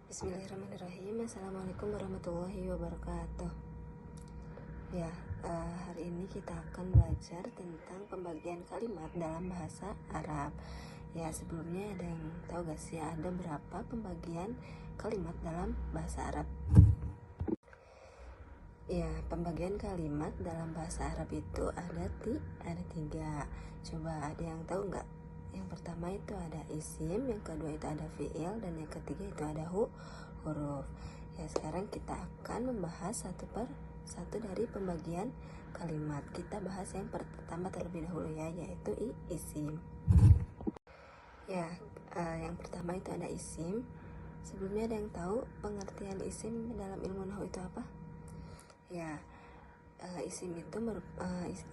Bismillahirrahmanirrahim. Assalamualaikum warahmatullahi wabarakatuh. Ya, hari ini kita akan belajar tentang pembagian kalimat dalam bahasa Arab. Ya, sebelumnya ada yang tahu gak sih ada berapa pembagian kalimat dalam bahasa Arab? Ya, pembagian kalimat dalam bahasa Arab itu ada tiga. Coba ada yang tahu nggak? Yang pertama itu ada isim, yang kedua itu ada fiil, dan yang ketiga itu ada huruf. Ya, sekarang kita akan membahas satu per satu dari pembagian kalimat. Kita bahas yang pertama terlebih dahulu ya, yaitu isim. Ya, yang pertama itu ada isim. Sebelumnya ada yang tahu pengertian isim dalam ilmu nahwu itu apa? Ya, isim itu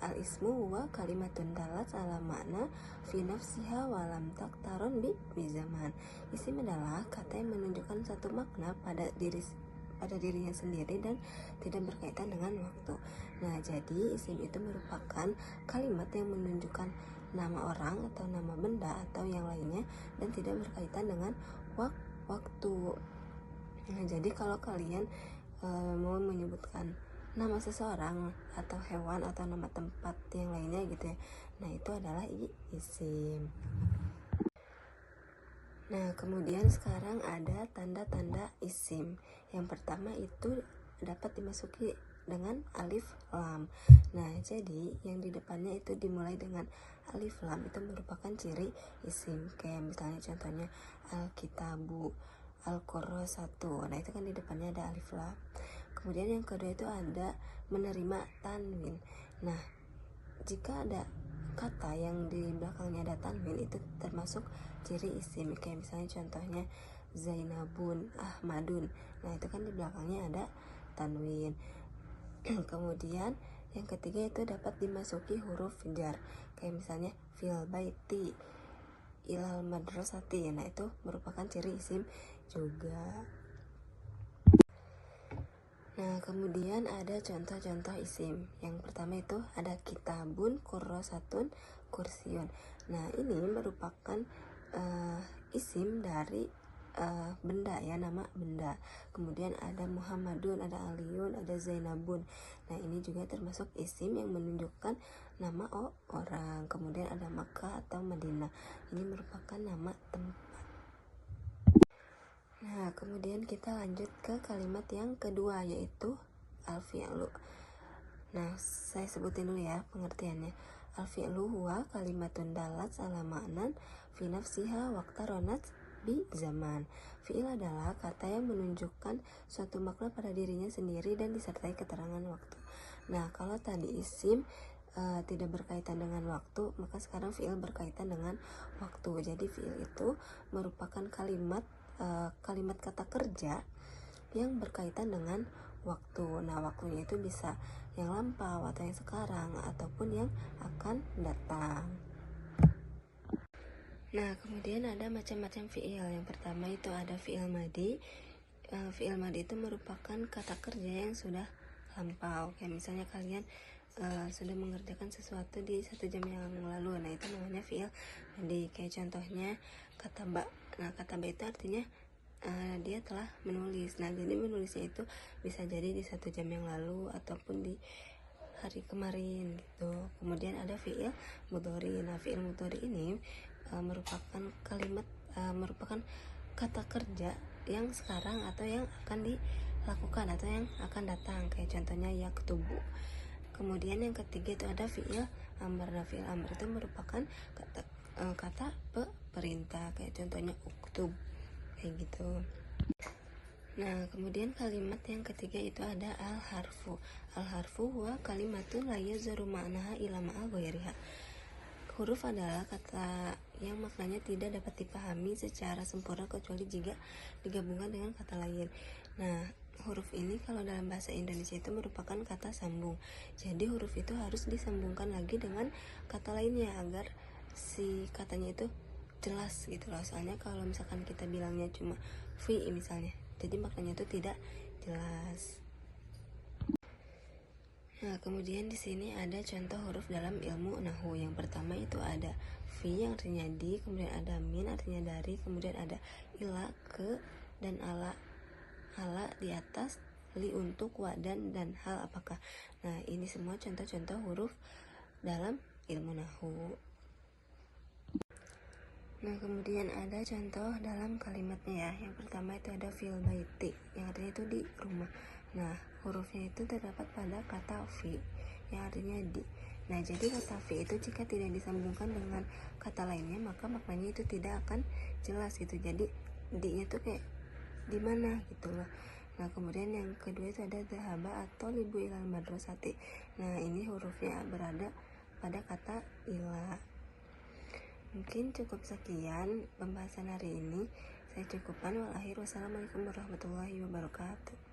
al-ismu huwa kalimatun dalat ala makna fi nafsiha walam taktaron bi zaman. Isim adalah kata yang menunjukkan satu makna pada dirinya sendiri dan tidak berkaitan dengan waktu. Nah, jadi isim itu merupakan kalimat yang menunjukkan nama orang atau nama benda atau yang lainnya dan tidak berkaitan dengan waktu. Nah, jadi kalau kalian mau menyebutkan nama seseorang atau hewan atau nama tempat yang lainnya gitu ya, nah itu adalah isim. Nah, kemudian sekarang ada tanda-tanda isim. Yang pertama itu dapat dimasuki dengan alif lam. Nah, jadi yang di depannya itu dimulai dengan alif lam itu merupakan ciri isim. Kayak misalnya contohnya al-kitabu, al-qurrasatu. Nah, itu kan di depannya ada alif lam. Kemudian yang kedua itu ada menerima tanwin. Nah, jika ada kata yang di belakangnya ada tanwin itu termasuk ciri isim. Kayak misalnya contohnya Zainabun, Ahmadun. Nah, itu kan di belakangnya ada tanwin. Kemudian yang ketiga itu dapat dimasuki huruf jar. Kayak misalnya fil baiti, ilal madrasati. Nah, itu merupakan ciri isim juga. Nah, kemudian ada contoh-contoh isim. Yang pertama itu ada kitabun, kurrosatun, kursiun. Nah, ini merupakan isim dari benda ya, nama benda. Kemudian ada Muhammadun, ada Aliun, ada Zainabun. Nah, ini juga termasuk isim yang menunjukkan nama orang. Kemudian ada Makkah atau Madinah. Ini merupakan nama tempat. Nah, kemudian kita lanjut ke kalimat yang kedua, yaitu al-fi'lu. Nah, saya sebutin dulu ya pengertiannya. Al-fi'lu huwa kalimatun dalat ala ma'nan fi nafsiha waqtaronat bi zaman. Fi'il adalah kata yang menunjukkan suatu makna pada dirinya sendiri dan disertai keterangan waktu. Nah, kalau tadi isim tidak berkaitan dengan waktu, maka sekarang fi'il berkaitan dengan waktu. Jadi fi'il itu merupakan kalimat kata kerja yang berkaitan dengan waktu. Nah, waktunya itu bisa yang lampau atau yang sekarang ataupun yang akan datang. Nah, kemudian ada macam-macam fi'il. Yang pertama itu ada fi'il madi. Fi'il madi itu merupakan kata kerja yang sudah lampau. Kayak misalnya kalian sudah mengerjakan sesuatu di 1 jam yang lalu. Nah, itu namanya fi'il madi. Kayak contohnya kata ba. Nah, kata ba itu artinya dia telah menulis. Nah, jadi menulisnya itu bisa jadi di 1 jam yang lalu ataupun di hari kemarin gitu. Kemudian ada fi'il mudhari. Nah, fi'il mudhari ini merupakan kata kerja yang sekarang atau yang akan dilakukan atau yang akan datang. Kayak contohnya yaktubu. Kemudian yang ketiga itu ada fi'il amr. Nah, fi'il amr itu merupakan kata perintah. Kayak contohnya uktub, kayak gitu. Nah, kemudian kalimat yang ketiga itu ada al-harfu. Al-harfu huwa kalimatun la yazuru ma'naha ila ma'a ghairiha. Huruf adalah kata yang maknanya tidak dapat dipahami secara sempurna kecuali jika digabungkan dengan kata lain. Nah, huruf ini kalau dalam bahasa Indonesia itu merupakan kata sambung. Jadi huruf itu harus disambungkan lagi dengan kata lainnya agar si katanya itu jelas gitu loh. Soalnya kalau misalkan kita bilangnya cuma fi misalnya, jadi maknanya itu tidak jelas. Nah, kemudian di sini ada contoh huruf dalam ilmu nahwu. Yang pertama itu ada fi yang artinya di, kemudian ada min artinya dari, kemudian ada ila ke dan ala di atas, li untuk, wa dan hal apakah. Nah, ini semua contoh-contoh huruf dalam ilmu nahwu. Nah, kemudian ada contoh dalam kalimatnya ya. Yang pertama itu ada fil baiti, yang artinya itu di rumah. Nah, hurufnya itu terdapat pada kata fi, yang artinya di. Nah, jadi kata fi itu jika tidak disambungkan dengan kata lainnya, maka maknanya itu tidak akan jelas gitu. Jadi di itu kayak di mana gitu loh. Nah, kemudian yang kedua itu ada dhahaba atau libu ilal madrasati. Nah, ini hurufnya berada pada kata ila. Mungkin cukup sekian pembahasan hari ini. Saya cukupkan. Wassalamualaikum warahmatullahi wabarakatuh.